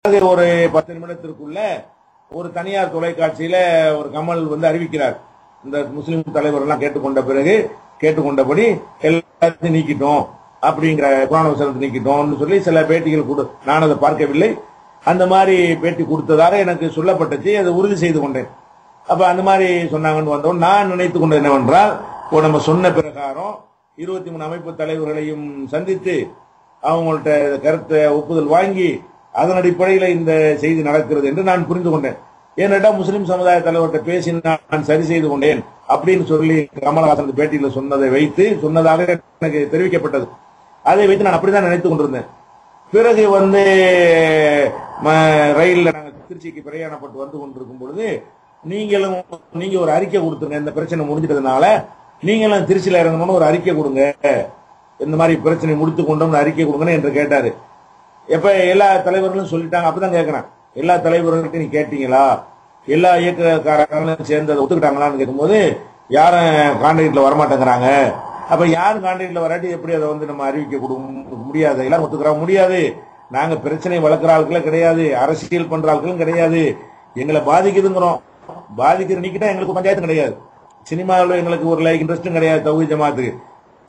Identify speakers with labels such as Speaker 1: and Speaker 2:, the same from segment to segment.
Speaker 1: ஒரு 10 நிமிடத்திற்குள்ள ஒரு தனியார் தொலைக்காட்சியில ஒரு கமல் அறிவிக்கிறார். இந்த முஸ்லிம் தலைவர் எல்லாம் கேட்டுக்கொண்டபடி எல்லாத்தையும் நீக்கிட்டோம், அப்படிங்கிற குர்ஆன் வசனத்தை நீக்கிட்டோம்னு சொல்லி சில பேட்டிகள் கொடு. நான் அதை பார்க்கவில்லை. அந்த மாதிரி பேட்டி கொடுத்ததாக எனக்கு சொல்லப்பட்டுச்சு. அதை உறுதி செய்து கொண்டேன். அப்ப அந்த மாதிரி சொன்னாங்கன்னு வந்தோம். நான் நினைத்துக் கொண்டது என்னவென்றால், நம்ம சொன்ன பிரகாரம் 23 அமைப்பு தலைவர்களையும் சந்தித்து அவங்கள்ட்ட கருத்தை ஒப்புதல் வாங்கி அதன் அடிப்படையில் இந்த செய்தி நடக்கிறது என்று நான் புரிந்து கொண்டேன். ஏனென்றா முஸ்லிம் சமுதாய தலைவர்கிட்ட பேசி நான் சரி செய்து கொண்டேன் அப்படின்னு சொல்லி கமலஹாசன் பேட்டியில் சொன்னதாக எனக்கு தெரிவிக்கப்பட்டது. அதை வைத்து நான் அப்படிதான் நினைத்துக் கொண்டிருந்தேன். பிறகு ரயில்ல நாங்கள் திருச்சிக்கு பிரயாணப்பட்டு வந்து கொண்டிருக்கும் பொழுது நீங்க ஒரு அறிக்கை கொடுத்துருங்க, இந்த பிரச்சனை முடிஞ்சிட்டதுனால நீங்களும் திருச்சியில இறங்கணும்னு ஒரு அறிக்கை கொடுங்க, இந்த மாதிரி பிரச்சனை முடித்து கொண்டோம்னு அறிக்கை கொடுங்கன்னு என்று கேட்டாரு. எப்ப எல்லா தலைவர்களும் சொல்லிட்டாங்க. அப்பதான் கேட்கிறேன், எல்லா தலைவர்களுக்கும் நீ கேட்டீங்களா, எல்லா இயக்கக்காரங்களும் சேர்ந்து அதை ஒத்துக்கிட்டாங்களான்னு கேட்கும்போது யாரும் கான்ட்ராக்ட்ல வரமாட்டேங்கிறாங்க. அப்ப யாரும் கான்ட்ராக்ட்ல வராட்டி எப்படி அதை நம்ம அறிவிக்க கொடுக்க முடியாது? எல்லாம் ஒத்துக்கிறா முடியாது. நாங்க பிரச்சனை வளர்க்கிற ஆட்களும் கிடையாது, அரசியல் பண்ற ஆட்களும் கிடையாது. எங்களை பாதிக்குதுங்கிறோம். பாதிக்கிற நீக்கிட்டா எங்களுக்கு பஞ்சாயத்து கிடையாது. சினிமாவில் எங்களுக்கு ஒரு இன்ட்ரெஸ்டும் கிடையாது. தௌஹீத் ஜமாத்துக்கு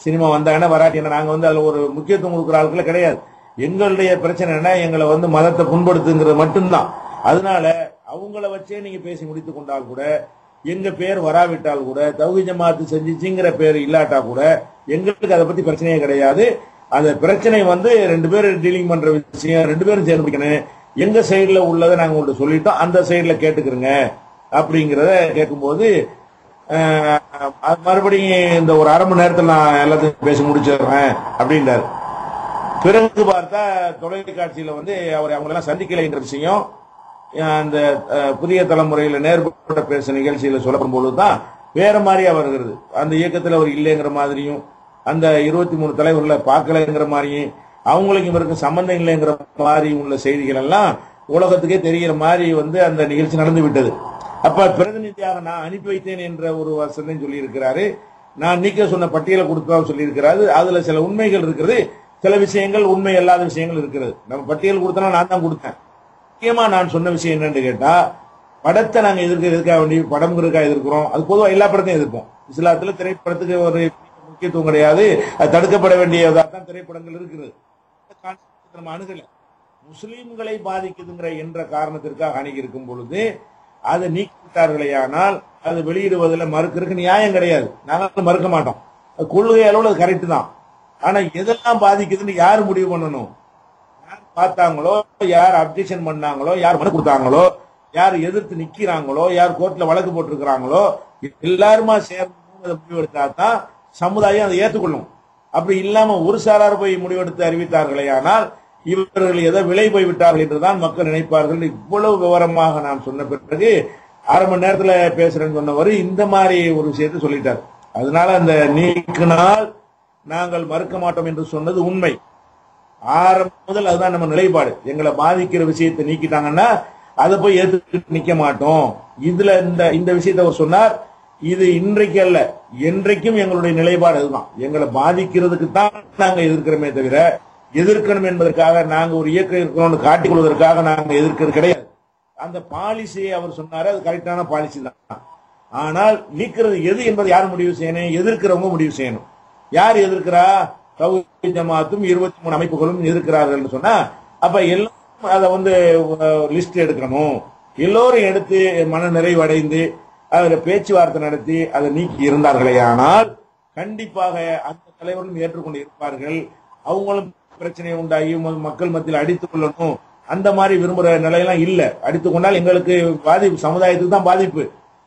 Speaker 1: சினிமா வந்தாங்கன்னா வராட்டி நாங்க அதுல ஒரு முக்கியத்துவம் கொடுக்குற ஆட்களும் கிடையாது. எங்களுடைய பிரச்சனை என்ன, எங்களை மதத்தை புண்படுத்துங்கிறது மட்டும்தான். அதனால அவங்கள வச்சே நீங்க பேசி முடித்துக் கொண்டால் கூட, எங்க பேர் வராவிட்டால் கூட, தௌஹீத் ஜமாத்து செஞ்சிச்சுங்கிற பேர் இல்லாட்டா கூட எங்களுக்கு அதை பத்தி பிரச்சனையே கிடையாது. அந்த பிரச்சனை 2 பேர் டீலிங் பண்ற விஷயம், 2 பேரும் சேர்ந்து முடிக்கணும். எங்க சைடுல உள்ளதை நாங்க உங்கள்ட்ட சொல்லிட்டோம், அந்த சைடுல கேட்டுக்கிறங்க அப்படிங்கறத கேட்கும்போது மறுபடியும் இந்த ஒரு அரை மணி நேரத்தில் நான் எல்லாத்தையும் பேசி முடிச்சிடுறேன் அப்படின்றாரு. பிறகு பார்த்தா தொலைக்காட்சியில அவங்களெல்லாம் சந்திக்கலை என்ற விஷயம் அந்த புதிய தலைமுறையில நேர்பட்ட பேச நிகழ்ச்சியில சொல்லப்படும் பொழுதுதான் வேற மாதிரியா வருகிறது. அந்த இயக்கத்தில் அவர் இல்லைங்கிற மாதிரியும், அந்த 23 தலைவர்களை பார்க்கலைங்கிற மாதிரியும், அவங்களுக்கு இவருக்கு சம்பந்தம் இல்லைங்கிற மாதிரி உள்ள செய்திகள் எல்லாம் உலகத்துக்கே தெரிகிற மாதிரி அந்த நிகழ்ச்சி நடந்து விட்டது. அப்ப பிரதிநிதியாக நான் அனுப்பி வைத்தேன் என்ற ஒரு வசனம் சொல்லி இருக்கிறாரு. நான் நீக்க சொன்ன பட்டியலை கொடுத்தா சொல்லி இருக்கிறாரு. அதுல சில உண்மைகள் இருக்கிறது, சில விஷயங்கள் உண்மை அல்லாத விஷயங்கள் இருக்கிறது. நம்ம பட்டியல் கொடுத்தா நான் தான் கொடுத்தேன். முக்கியமா நான் சொன்ன விஷயம் என்னன்னு கேட்டா, படத்தை நாங்க எதிர்க்க வேண்டிய படம் எதிர்க்கிறோம். அது பொதுவாக எல்லா படத்தையும் எதிர்ப்போம். இஸ்லாத்துல திரைப்படத்துக்கு ஒரு முக்கியத்துவம் கிடையாது, அது தடுக்கப்பட வேண்டியதாக தான் திரைப்படங்கள் இருக்கிறது. நம்ம அணுகல முஸ்லீம்களை பாதிக்குதுங்கிற என்ற காரணத்திற்காக அணுகி இருக்கும் பொழுது அதை நீக்கிவிட்டார்களே, ஆனால் அதை வெளியிடுவதில் மறுக்கிறதுக்கு நியாயம் கிடையாது. நாங்கள் மறுக்க மாட்டோம். கொள்கை அளவில் அது கரெக்ட் தான். ஆனா எதெல்லாம் பாதிக்குதுன்னு யார் முடிவு பண்ணணும்? யார் பார்த்தாங்களோ, யார் அப்ஜெக்ஷன் பண்ணாங்களோ, யார் மனு கொடுத்தாங்களோ, யார் எதிர்த்து நிக்கிறாங்களோ, யார் கோர்ட்ல வழக்கு போட்டிருக்கிறாங்களோ, எல்லாருமா சேர்ந்து முடிவெடுத்தா தான் சமுதாயம் அதை ஏற்றுக்கொள்ளும். அப்படி இல்லாம ஒரு சாரார் போய் முடிவெடுத்து அறிவித்தார்களே, ஆனால் இவர்கள் ஏதோ விலை போய்விட்டார்கள் என்றுதான் மக்கள் நினைப்பார்கள். இவ்வளவு விவரமாக நான் சொன்ன பிறகு அரை மணி நேரத்துல பேசுறேன்னு சொன்னவர் இந்த மாதிரி ஒரு விஷயத்தை சொல்லிட்டார். அதனால அந்த நீக்கினால் நாங்கள் மறுக்க மாட்டோம் என்று சொன்னது உண்மை. ஆரம்பம் முதல் அதுதான் நம்ம நிலைப்பாடு. எங்களை பாதிக்கிற விஷயத்தை நீக்கிட்டாங்கன்னா அதை போய் ஏற்றுக்கிட்டு நிக்க மாட்டோம். இதுல இந்த விஷயத்தை அவர் சொன்னார். இது இன்றைக்கு அல்ல, என்றைக்கும் எங்களுடைய நிலைப்பாடு அதுதான். எங்களை பாதிக்கிறதுக்கு தான் நாங்க எதிர்க்கிறோமே தவிர, எதிர்க்கணும் என்பதற்காக நாங்க ஒரு இயக்கம் இருக்கிறோம்னு காட்டிக் கொள்வதற்காக நாங்க எதிர்க்கிறது கிடையாது. அந்த பாலிசியை அவர் சொன்னாரு, அது கரெக்டான பாலிசி தான். ஆனால் நீக்கிறது எது என்பதை யார் முடிவு செய்யணும்? எதிர்க்கிறவங்க முடிவு செய்யணும். யார் எதிர்க்கிறா? தௌஹீத் ஜமாத்தும் 23 அமைப்புகளும் எதிர்க்கிறார்கள் சொன்னா, அப்ப எல்லாம் அதை லிஸ்ட் எடுக்கணும். எல்லோரும் எடுத்து மன நிறைவடைந்து அதில் பேச்சுவார்த்தை நடத்தி அதை நீக்கி இருந்தார்களே, ஆனால் கண்டிப்பாக அந்த தலைவர்களும் ஏற்றுக்கொண்டு இருப்பார்கள். அவங்களும் பிரச்சனை உண்டாகி மக்கள் மத்தியில் அடித்துக் கொள்ளணும் அந்த மாதிரி விரும்புற நிலையெல்லாம் இல்ல. அடித்துக் கொண்டால் எங்களுக்கு பாதிப்பு, சமுதாயத்துக்கு தான் பாதிப்பு.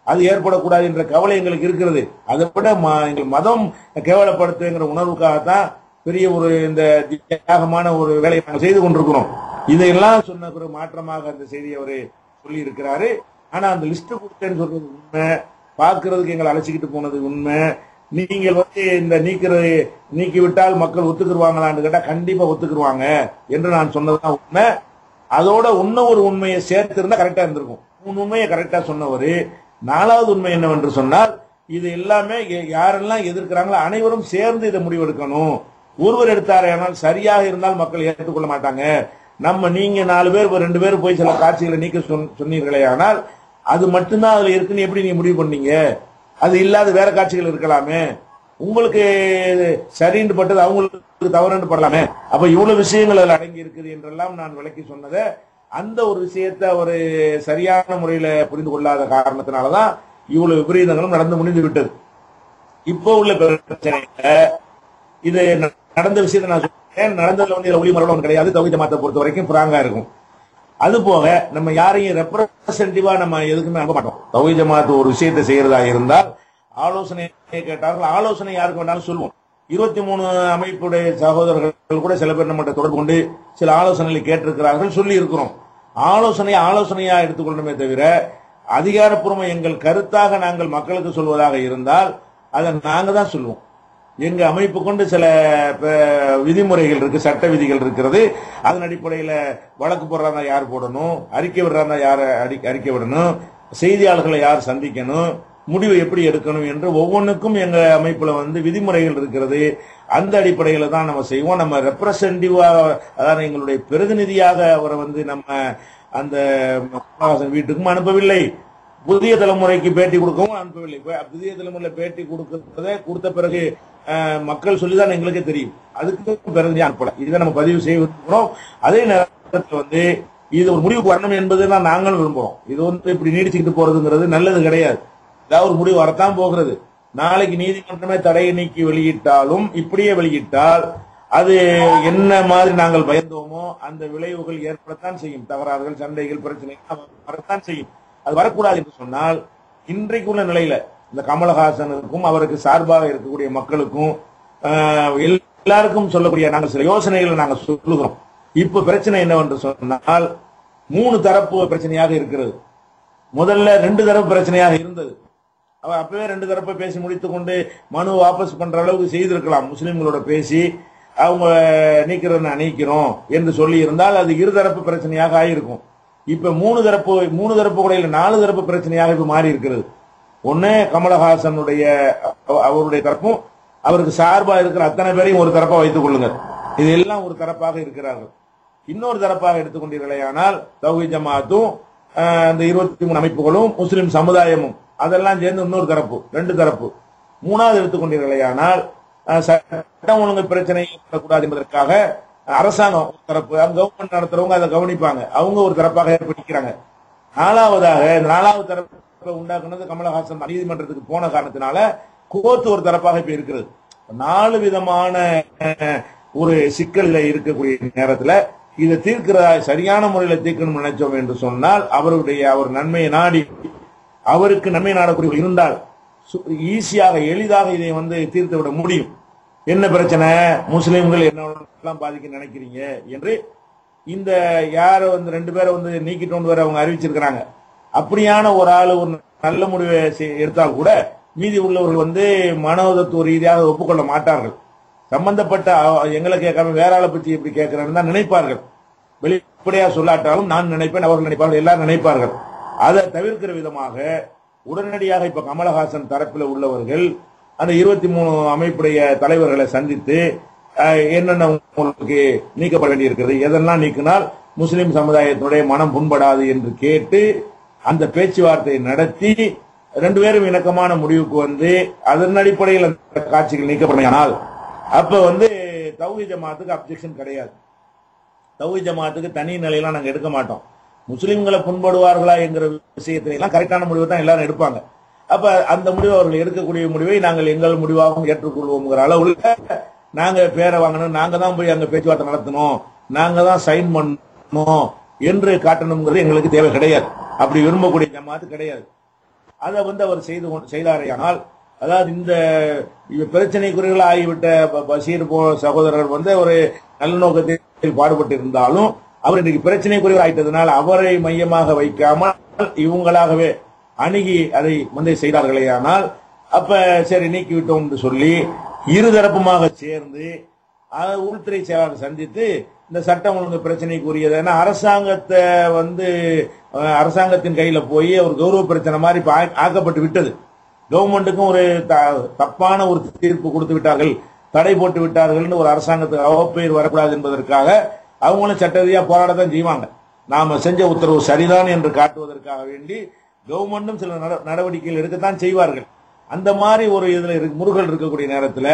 Speaker 1: அது ஏற்படக்கூடாது என்ற கவலை எங்களுக்கு இருக்கிறது. அதை விட எங்கள் மதம் கேவலப்படுத்துங்கிற உணர்வுக்காகத்தான் பெரிய ஒரு இந்த தியாகமான ஒரு வேலையை நாங்கள் செய்து கொண்டிருக்கிறோம். இதையெல்லாம் சொன்ன பிறகு மாற்றமாக அந்த செய்தியை அவரு சொல்லி இருக்கிறாரு. ஆனா அந்த லிஸ்ட் கொடுத்தேன்னு சொல்றது உண்மை, பாக்குறதுக்கு எங்களை அழைச்சிக்கிட்டு போனது உண்மை. நீங்கள் இந்த நீக்கிவிட்டால் மக்கள் ஒத்துக்குருவாங்களான்னு கேட்டா கண்டிப்பா ஒத்துக்குருவாங்க என்று நான் சொன்னதுதான் உண்மை. அதோட இன்னும் ஒரு உண்மையை சேர்த்து இருந்தா கரெக்டா இருந்திருக்கும். 3 உண்மையை கரெக்டா சொன்னவரு 4வது உண்மை என்னவென்று சொன்னால், இது எல்லாமே யாரெல்லாம் எதிர்க்கிறாங்களோ அனைவரும் சேர்ந்து இதை முடிவெடுக்கணும். ஒருவர் எடுத்தாரே ஆனால் சரியாக இருந்தால் மக்கள் ஏற்றுக்கொள்ள மாட்டாங்க, நீங்க 4 பேர் 2 பேர் போய் சில காட்சிகளை நீக்க சொன்னீர்களே, ஆனால் அது மட்டும்தான் அதுல இருக்குன்னு எப்படி நீங்க முடிவு பண்ணீங்க? அது இல்லாத வேற காட்சிகள் இருக்கலாமே, உங்களுக்கு சரின்னு பட்டது அவங்களுக்கு தவறுன்னு படலாமே. அப்ப இவ்வளவு விஷயங்கள் அதுல அடங்கி இருக்குது என்றெல்லாம் நான் விளக்கி சொன்னதை, அந்த ஒரு விஷயத்தை ஒரு சரியான முறையில புரிந்து கொள்ளாத காரணத்தினாலதான் இவ்வளவு விபரீதங்களும் நடந்து முடிந்து விட்டது. இப்போ உள்ள பிரச்சனை இது நடந்த விஷயத்தை நான் சொல்றேன். நடந்ததுல வந்து ஒளி மரபு கிடையாது. தௌஹீத் ஜமாத்தை பொறுத்த வரைக்கும் பிராங்கா இருக்கும். அது போக நம்ம யாரையும் ரெப்ரசன்டேட்டிவா நம்ம எதுக்குமே அனுப்ப மாட்டோம். தௌஹீத் ஜமாத் ஒரு விஷயத்தை செய்யறதா இருந்தால் ஆலோசனை கேட்டார்கள், ஆலோசனை யாருக்கு வேணாலும் சொல்லுவோம். 23 அமைப்புடைய சகோதரர்கள் கூட சில பேர் நம்மகிட்ட தொடர்பு கொண்டு சில ஆலோசனைகளை கேட்டிருக்கிறார்கள், சொல்லி இருக்கிறோம். ஆலோசனையா எடுத்துக்கொள்ளணுமே தவிர அதிகாரப்பூர்வ எங்கள் கருத்தாக நாங்கள் மக்களுக்கு சொல்வதாக இருந்தால் அதை நாங்க தான் சொல்லுவோம். எங்க அமைப்பு கொண்டு சில விதிமுறைகள் இருக்கு, சட்ட விதிகள் இருக்கிறது. அதன் அடிப்படையில் வழக்கு போடுறாங்க யார் போடணும், அறிக்கை விடுறாங்க யார் அறிக்கை விடணும், செய்தியாளர்களை யார் சந்திக்கணும், முடிவு எப்படி எடுக்கணும் என்று ஒவ்வொன்றுக்கும் எங்க அமைப்புல வந்து விதிமுறைகள் இருக்கிறது. அந்த அடிப்படையில தான் நம்ம செய்வோம். நம்ம ரெப்ரசன்டேட்டிவா, அதாவது எங்களுடைய பிரதிநிதியாக அவரை வந்து நம்ம அந்த வீட்டுக்கும் அனுப்பவில்லை, புதிய தலைமுறைக்கு பேட்டி கொடுக்கவும் அனுப்பவில்லை. புதிய தலைமுறையில பேட்டி கொடுத்த பிறகு மக்கள் சொல்லிதான் எங்களுக்கே தெரியும். அதுக்கு பிரதிநிதி அனுப்பல. இதை நம்ம பதிவு செய்யணும். அதே நேரத்தில் வந்து இது ஒரு முடிவுக்கு வரணும் என்பதுதான் நாங்களும் விரும்புறோம். இது வந்து இப்படி நீடிச்சுக்கிட்டு போறதுங்கிறது நல்லது கிடையாது. ஏதாவது ஒரு முடிவு வரத்தான் போகிறது. நாளைக்கு நீதிமன்றமே தடையை நீக்கி வெளியிட்டாலும் இப்படியே வெளியிட்டால் அது என்ன மாதிரி நாங்கள் பயந்தோமோ அந்த விளைவுகள் ஏற்படத்தான் செய்யும். தகராறுகள், சண்டைகள், பிரச்சனைகள் வரத்தான் செய்யும். அது வரக்கூடாது என்று சொன்னால் இன்றைக்குள்ள நிலையில இந்த கமலஹாசனுக்கும் அவருக்கு சார்பாக இருக்கக்கூடிய மக்களுக்கும் எல்லாருக்கும் சொல்லக்கூடிய நாங்கள் சில யோசனைகளை நாங்கள் சொல்லுகிறோம். இப்ப பிரச்சனை என்னவென்று சொன்னால் 3 தரப்பு பிரச்சனையாக இருக்கிறது. முதல்ல 2 தரப்பு பிரச்சனையாக இருந்தது. அவர் அப்பவே 2 தரப்பை பேசி முடித்துக் கொண்டு மனு வாபஸ் பண்ற அளவுக்கு செய்திருக்கலாம். முஸ்லிம்களோட பேசி அவங்க நீக்கிறோம் என்று சொல்லி இருந்தால் அது இருதரப்பு பிரச்சனையாக ஆயிருக்கும். இப்ப 3 தரப்பு கூட இல்ல, 4 தரப்பு பிரச்சனையாக இப்ப மாறி இருக்கிறது. ஒண்ணு கமலஹாசனுடைய அவருடைய தரப்பும் அவருக்கு சார்பா இருக்கிற அத்தனை பேரையும் ஒரு தரப்பா வைத்துக் கொள்ளுங்க. இது எல்லாம் ஒரு தரப்பாக இருக்கிறார்கள். இன்னொரு தரப்பாக எடுத்துக்கொண்டீர்களேயானால் தௌஹீத் ஜமாத்தும் அந்த 23 அமைப்புகளும் முஸ்லிம் சமுதாயமும் அதெல்லாம் சேர்ந்து இன்னொரு தரப்பு, 2 தரப்பு. 3வது எடுத்துக்கொண்டீர்களேயானால் சட்டம் ஒழுங்கு பிரச்சனை ஏற்படக்கூடாது என்பதற்காக அரசாங்கம் தரப்பு, கவர்மெண்ட் நடத்துறவங்க அதை கவனிப்பாங்க, அவங்க ஒரு தரப்பாக ஏற்படுத்திக்கிறாங்க. 4வதாக இந்த 4வது தரப்பை உண்டாக்குனது கமலஹாசன் நீதிமன்றத்துக்கு போன காரணத்தினால கோர்ட் ஒரு தரப்பாக இப்ப இருக்கிறது. 4 விதமான ஒரு சிக்கல்ல இருக்கக்கூடிய நேரத்தில் இதை தீர்க்கிறதா சரியான முறையில் தீர்க்கணும் நினைச்சோம் என்று சொன்னால் அவர் நன்மையை நாடி அவருக்கு நன்மை நாடக்கூடிய இருந்தால் ஈஸியாக எளிதாக இதை வந்து தீர்த்து விட முடியும். என்ன பிரச்சனை, முஸ்லிம்கள் என்னெல்லாம் பாதிக்க நினைக்கிறீங்க என்று இந்த யார வந்து 2 பேரை வந்து நீக்கிட்டு வர அவங்க அறிவிச்சிருக்கிறாங்க. அப்படியான ஒரு ஆளு ஒரு நல்ல முடிவை எடுத்தால் கூட மீதி உள்ளவர்கள் வந்து மனோதத்துவ ரீதியாக ஒப்புக்கொள்ள மாட்டார்கள். சம்பந்தப்பட்ட எங்களை கேட்காம வேற ஆளை பற்றி எப்படி கேட்கிறேன்னு தான் நினைப்பார்கள். வெளிப்படையா சொல்லாட்டாலும் நான் நினைப்பேன், அவர்கள் நினைப்பார்கள், எல்லாரும் நினைப்பார்கள். அதை தவிர்க்கிற விதமாக உடனடியாக இப்ப கமலஹாசன் தரப்பில் உள்ளவர்கள் அந்த 23 அமைப்புடைய தலைவர்களை சந்தித்து என்னென்ன உங்களுக்கு நீக்கப்பட வேண்டியிருக்கிறது, எதெல்லாம் நீக்கினால் முஸ்லிம் சமுதாயத்தினுடைய மனம் புண்படாது என்று கேட்டு அந்த பேச்சுவார்த்தையை நடத்தி 2 பேரும் இணக்கமான முடிவுக்கு வந்து அதன் அடிப்படையில் அந்த காட்சிகள் நீக்கப்படையானால் அப்ப வந்து தௌஹீத் ஜமாத்துக்கு அப்ஜெக்ஷன் கிடையாது. தௌஹீத் ஜமாத்துக்கு தனி நிலையெல்லாம் நாங்க எடுக்க மாட்டோம். முஸ்லிம்களை புண்படுவார்களா என்கிற விஷயத்திலாம் கரெக்டான முடிவை தான் எல்லாரும் எடுப்பாங்க. அப்ப அந்த முடிவு அவர்கள் எடுக்கக்கூடிய முடிவை நாங்கள் எங்கள் முடிவாகவும் ஏற்றுக்கொள்வோம்ங்கிற அளவுல நாங்க பேரை வாங்கணும், நாங்க தான் போய் அங்க பேச்சுவார்த்தை நடத்தணும், நாங்க தான் சைன் பண்ணணும் என்று காட்டணுங்கிறது எங்களுக்கு தேவை கிடையாது. அப்படி விரும்பக்கூடிய ஜமாத்து கிடையாது. அதை வந்து அவர் செய்தாரையானால், அதாவது இந்த பிரச்சனைக்குரியர்கள் ஆகிவிட்ட பஷீர் சகோதரர் வந்து ஒரு நல்ல நோக்கத்தில் பாடுபட்டு இருந்தாலும் அவர் இன்னைக்கு பிரச்சனைக்குரியவர் ஆயிட்டதுனால் அவரை மையமாக வைக்காமல் இவங்களாகவே அணுகி அதை வந்து செய்தார்களேயானால் அப்ப சரி நீக்கிவிட்டோம் என்று சொல்லி இருதரப்புமாக சேர்ந்து உள்துறை செயலாளர் சந்தித்து இந்த சட்டம் ஒழுங்கு பிரச்சனைக்குரியது. ஏன்னா அரசாங்கத்தை வந்து அரசாங்கத்தின் கையில போய் ஒரு கௌரவ பிரச்சனை மாதிரி ஆக்கப்பட்டு விட்டது. கவர்மெண்ட்டுக்கும் ஒரு தப்பான ஒரு தீர்ப்பு கொடுத்து விட்டார்கள், தடை போட்டு விட்டார்கள். ஒரு அரசாங்கத்துக்கு அவப்பெயர் வரக்கூடாது என்பதற்காக அவங்களும் சட்ட ரீதியா போராடத்தான் செய்வாங்க. நாம செஞ்ச உத்தரவு சரிதான் என்று காட்டுவதற்காக வேண்டி கவர்மெண்டும் சில நடவடிக்கைகள் எடுக்கத்தான் செய்வார்கள். அந்த மாதிரி ஒரு இதுல முருகல் இருக்கக்கூடிய நேரத்தில்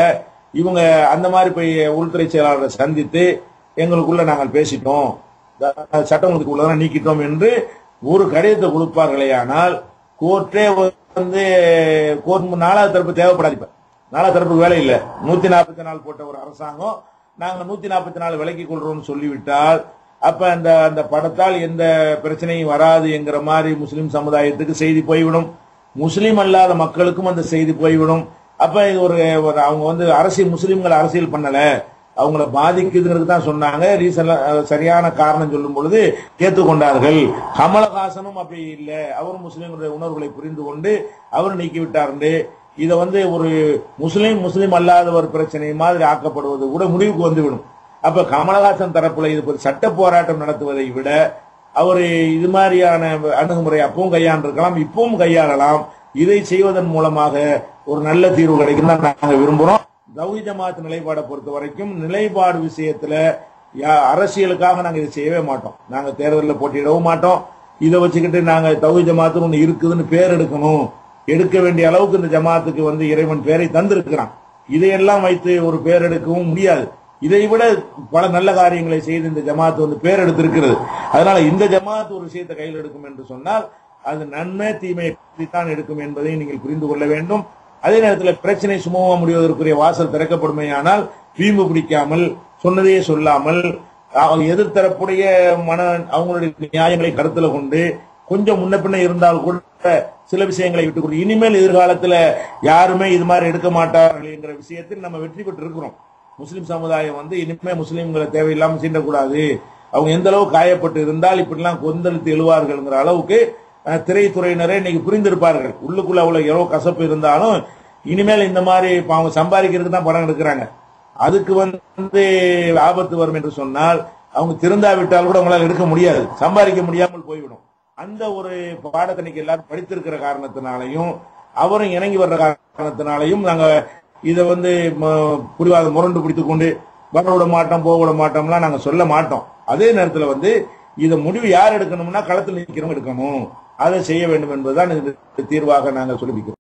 Speaker 1: இவங்க அந்த மாதிரி போய் உள்துறை செயலாளரை சந்தித்து எங்களுக்குள்ள நாங்கள் பேசிட்டோம், சட்டங்களுக்குள்ளதான் நீக்கிட்டோம் என்று ஒரு கடிதத்தை கொடுப்பார்களே. ஆனால் கோர்ட்டே வந்து கோர்ட் 4வது தரப்பு தேவைப்படாது. இப்ப 4வது தரப்புக்கு வேலை இல்லை. 144 போட்ட ஒரு அரசாங்கம் நாங்கள் 144 விலக்கிக் கொள்றோம்னு சொல்லிவிட்டால் அப்ப அந்த படத்தால் எந்த பிரச்சனையும் வராது என்கிற மாதிரி முஸ்லிம் சமுதாயத்துக்கு செய்தி போய்விடும், முஸ்லிம் அல்லாத மக்களுக்கும் அந்த செய்தி போய்விடும். அப்ப இது ஒரு அவங்க வந்து முஸ்லிம்களை அரசியல் பண்ணல, அவங்கள பாதிக்குதுங்கிறது தான் சொன்னாங்க. சரியான காரணம் சொல்லும் பொழுது ஏற்றுக்கொண்டார்கள். கமலஹாசனும் அப்படி இல்லை, அவரும் முஸ்லிம்களுடைய உணர்வுகளை புரிந்து கொண்டு அவர் நீக்கிவிட்டார். இதை வந்து ஒரு முஸ்லிம் அல்லாதவர் பிரச்சனை மாதிரி ஆக்கப்படுவது கூட முடிவுக்கு வந்துவிடும். அப்ப கமலஹாசன் தரப்புல இது ஒரு சட்ட போராட்டம் நடத்துவதை விட அவர் இது மாதிரியான அணுகுமுறை அப்பவும் கையாண்டிருக்கலாம், இப்பவும் கையாளலாம். இதை செய்வதன் மூலமாக ஒரு நல்ல தீர்வு கிடைக்கும் தான் நாங்க விரும்புறோம். தௌஹீத் ஜமாத் நிலைப்பாடை பொறுத்த வரைக்கும் நிலைப்பாடு விஷயத்துல அரசியலுக்காக நாங்க இதை செய்யவே மாட்டோம். நாங்க தேர்தலில் போட்டியிடவும் மாட்டோம். இதை வச்சுக்கிட்டு நாங்க தௌஹீத் ஜமாத்து ஒண்ணு இருக்குதுன்னு பேர் எடுக்க வேண்டிய அளவுக்கு இந்த ஜமாத்துக்கு வந்து இறைவன் பேரை தந்திருக்கிறான். இதையெல்லாம் வைத்து ஒரு பேர் எடுக்கவும் முடியாது. இதை விட பல நல்ல காரியங்களை செய்து இந்த ஜமாத் வந்து பேர் எடுத்திருக்கிறது. அதனால இந்த ஜமாத் ஒரு விஷயத்தை கையில் எடுக்கும் என்று சொன்னால் அது நன்மை தீமை தான் எடுக்கும் என்பதை நீங்கள் புரிந்து கொள்ள வேண்டும். அதே நேரத்தில் பிரச்சனை சுமூகமாக முடிவதற்குரிய வாசல் திறக்கப்படுமையானால் வீம்பு பிடிக்காமல் சொன்னதையே சொல்லாமல் எதிர்த்தரப்புடைய அவங்களுடைய நியாயங்களை கருத்துல கொண்டு கொஞ்சம் முன்ன பின்ன இருந்தால் கூட சில விஷயங்களை விட்டுக் கொண்டு இனிமேல் எதிர்காலத்தில் யாருமே இது மாதிரி எடுக்க மாட்டார்கள் என்கிற விஷயத்தில் நம்ம வெற்றி பெற்று இருக்கிறோம். முஸ்லிம் சமுதாயம் வந்து இனிமே முஸ்லிம்களை தேவையில்லாமல் சீண்டக்கூடாது, அவங்க எந்த அளவு காயப்பட்டு இருந்தால் இப்படிலாம் கொந்தளித்து எழுவார்கள் அளவுக்கு திரைத்துறையினரே இன்னைக்கு புரிந்திருப்பார்கள். உள்ளுக்குள்ள அவ்வளவு எவ்வளவு கசப்பு இருந்தாலும் இனிமேல் இந்த மாதிரி அவங்க சம்பாதிக்கிறதுக்கு தான் படம் எடுக்கிறாங்க. அதுக்கு வந்து ஆபத்து வரும் என்று சொன்னால் அவங்க திருந்தாவிட்டால் கூட அவங்களால எடுக்க முடியாது, சம்பாதிக்க முடியாமல் போய்விடும். அந்த ஒரு பாடத்தை இன்னைக்கு எல்லாரும் படித்திருக்கிற காரணத்தினாலையும் அவரும் இணங்கி வர்ற காரணத்தினாலையும் நாங்க இதை வந்து புரிவாத முரண்டு பிடித்துக் கொண்டு வர விட மாட்டோம், போக விட மாட்டோம்லாம் நாங்க சொல்ல மாட்டோம். அதே நேரத்தில் வந்து இதை முடிவு யார் எடுக்கணும்னா களத்தில் நிற்கிறவங்க எடுக்கணும், அதை செய்ய வேண்டும் என்பதுதான் தீர்வாக நாங்கள் சொல்லிக்கிறோம்.